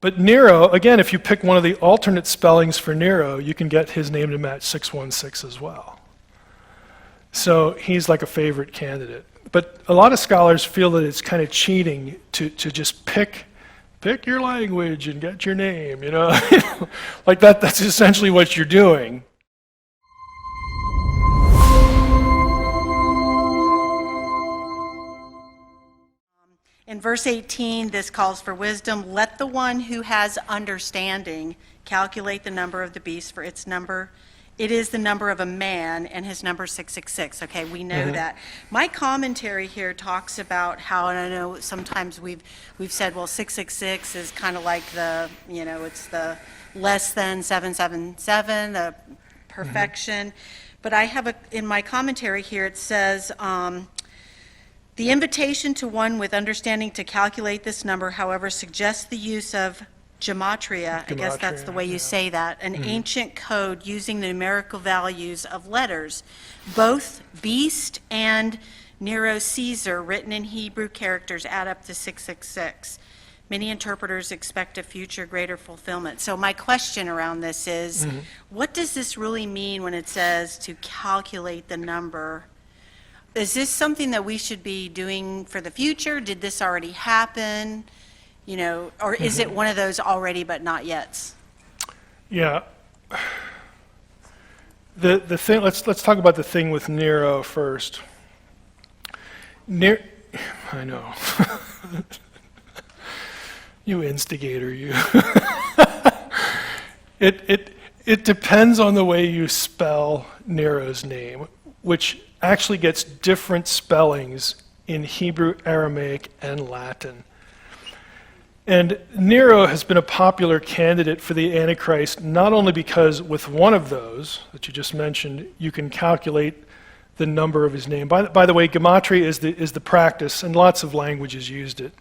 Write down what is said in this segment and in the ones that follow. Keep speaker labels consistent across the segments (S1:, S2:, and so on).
S1: But Nero, again, if you pick one of the alternate spellings for Nero, you can get his name to match 616 as well. So he's like a favorite candidate. But a lot of scholars feel that it's kind of cheating to just pick your language and get your name, you know? Like that's essentially what you're doing.
S2: In verse 18, this calls for wisdom. Let the one who has understanding calculate the number of the beast, for its number, it is the number of a man, and his number 666. Okay, we know that. My commentary here talks about how, and I know sometimes we've said, well, 666 is kind of like the, it's the less than 777, the perfection. But I have in my commentary here, it says, the invitation to one with understanding to calculate this number, however, suggests the use of gematria, I guess that's the way you say that, an ancient code using the numerical values of letters. Both beast and Nero Caesar, written in Hebrew characters, add up to 666. Many interpreters expect a future greater fulfillment. So my question around this is, what does this really mean when it says to calculate the number? Is this something that we should be doing for the future? Did this already happen? Or is it one of those already but not yet? Yeah.
S1: The thing. Let's talk about the thing with Nero first. I know. You instigator, you. It depends on the way you spell Nero's name, which actually gets different spellings in Hebrew, Aramaic, and Latin. And Nero has been a popular candidate for the Antichrist, not only because with one of those that you just mentioned, you can calculate the number of his name. By the way, gematria is the practice, and lots of languages used it,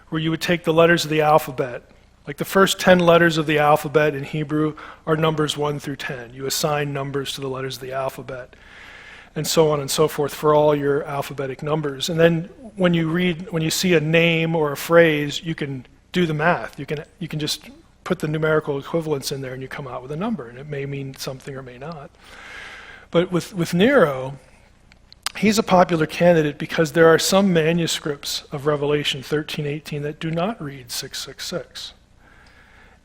S1: where you would take the letters of the alphabet. Like the first 10 letters of the alphabet in Hebrew are numbers 1 through 10. You assign numbers to the letters of the alphabet, and so on and so forth for all your alphabetic numbers. And then when you see a name or a phrase, you can do the math. You can just put the numerical equivalents in there and you come out with a number, and it may mean something or may not. But with Nero, he's a popular candidate because there are some manuscripts of Revelation 13:18 that do not read 666.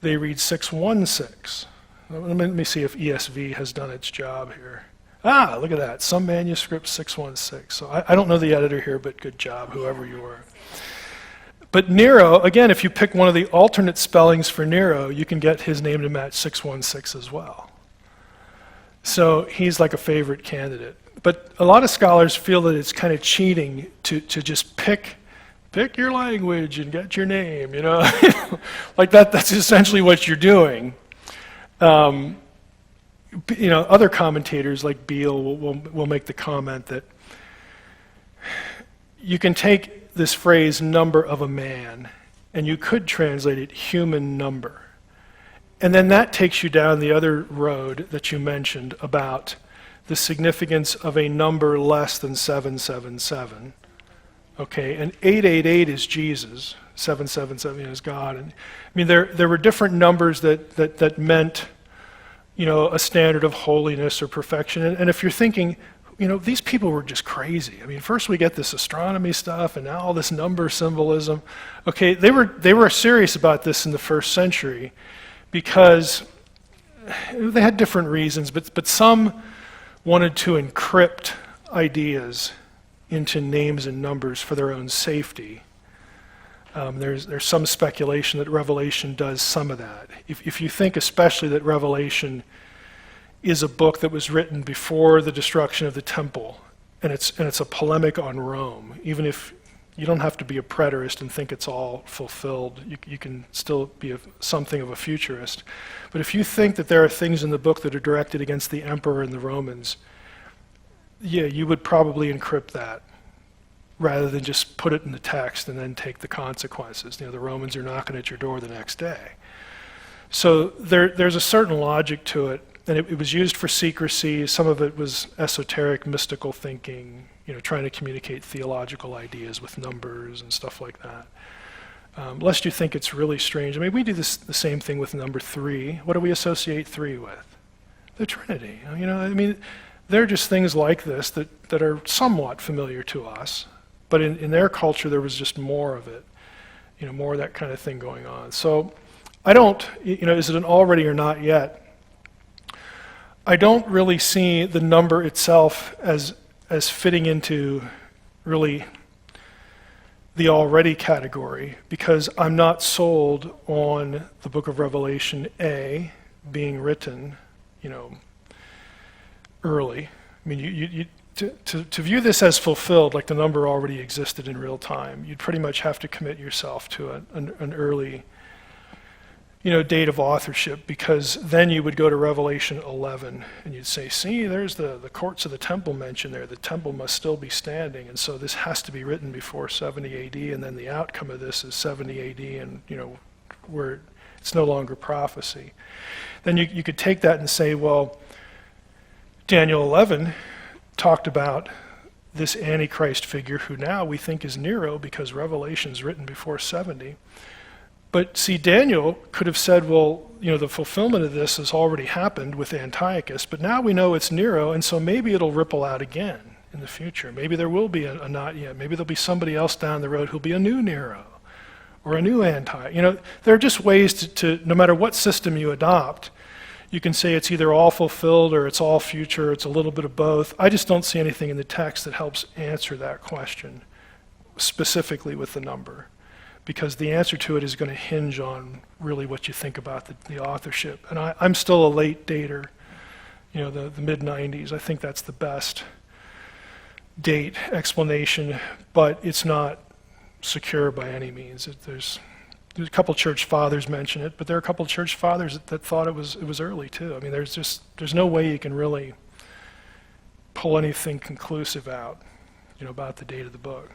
S1: They read 616. Let me see if ESV has done its job here. Ah, look at that. Some manuscripts 616. So I don't know the editor here, but good job, whoever you are. But Nero, again, if you pick one of the alternate spellings for Nero, you can get his name to match 616 as well. So he's like a favorite candidate. But a lot of scholars feel that it's kind of cheating to just pick your language and get your name, Like that's essentially what you're doing. Other commentators like Beale will make the comment that you can take this phrase number of a man and you could translate it human number. And then that takes you down the other road that you mentioned about the significance of a number less than 777. Okay, and 888 is Jesus, 777 is God. And I mean, there were different numbers that meant a standard of holiness or perfection. And if you're thinking, these people were just crazy. I mean, first we get this astronomy stuff and now all this number symbolism. Okay, they were serious about this in the first century because they had different reasons, but some wanted to encrypt ideas into names and numbers for their own safety. There's some speculation that Revelation does some of that. If you think especially that Revelation is a book that was written before the destruction of the temple, and it's a polemic on Rome, even if you don't have to be a preterist and think it's all fulfilled, you can still be something of a futurist. But if you think that there are things in the book that are directed against the emperor and the Romans, yeah, you would probably encrypt that rather than just put it in the text and then take the consequences. The Romans are knocking at your door the next day. So there's a certain logic to it, and it was used for secrecy. Some of it was esoteric, mystical thinking, trying to communicate theological ideas with numbers and stuff like that. lest you think it's really strange. I mean, we do the same thing with number 3. What do we associate 3 with? The Trinity. You know, I mean, there are just things like this that are somewhat familiar to us, but in their culture there was just more of it, you know, more of that kind of thing going on. So I don't, you know, is it an already or not yet? I don't really see the number itself as fitting into really the already category, because I'm not sold on the book of Revelation A being written, you know, early. I mean, to view this as fulfilled, like the number already existed in real time, you'd pretty much have to commit yourself to an early, you know, date of authorship, because then you would go to Revelation 11 and you'd say, see, there's the courts of the temple mentioned there. The temple must still be standing, and so this has to be written before 70 AD, and then the outcome of this is 70 AD, and, you know, where it's no longer prophecy. Then you could take that and say, well, Daniel 11 talked about this Antichrist figure who now we think is Nero because Revelation's written before 70. But see, Daniel could have said, well, you know, the fulfillment of this has already happened with Antiochus, but now we know it's Nero, and so maybe it'll ripple out again in the future. Maybe there will be a not yet. Maybe there'll be somebody else down the road who'll be a new Nero or a new You know, there are just ways to no matter what system you adopt, you can say it's either all fulfilled or it's all future, it's a little bit of both. I just don't see anything in the text that helps answer that question, specifically with the number, because the answer to it is going to hinge on really what you think about the authorship. And I'm still a late dater, you know, the mid-90s. I think that's the best date explanation, but it's not secure by any means. There's a couple church fathers mention it, but there are a couple church fathers that thought it was early too. I mean, there's no way you can really pull anything conclusive out, you know, about the date of the book.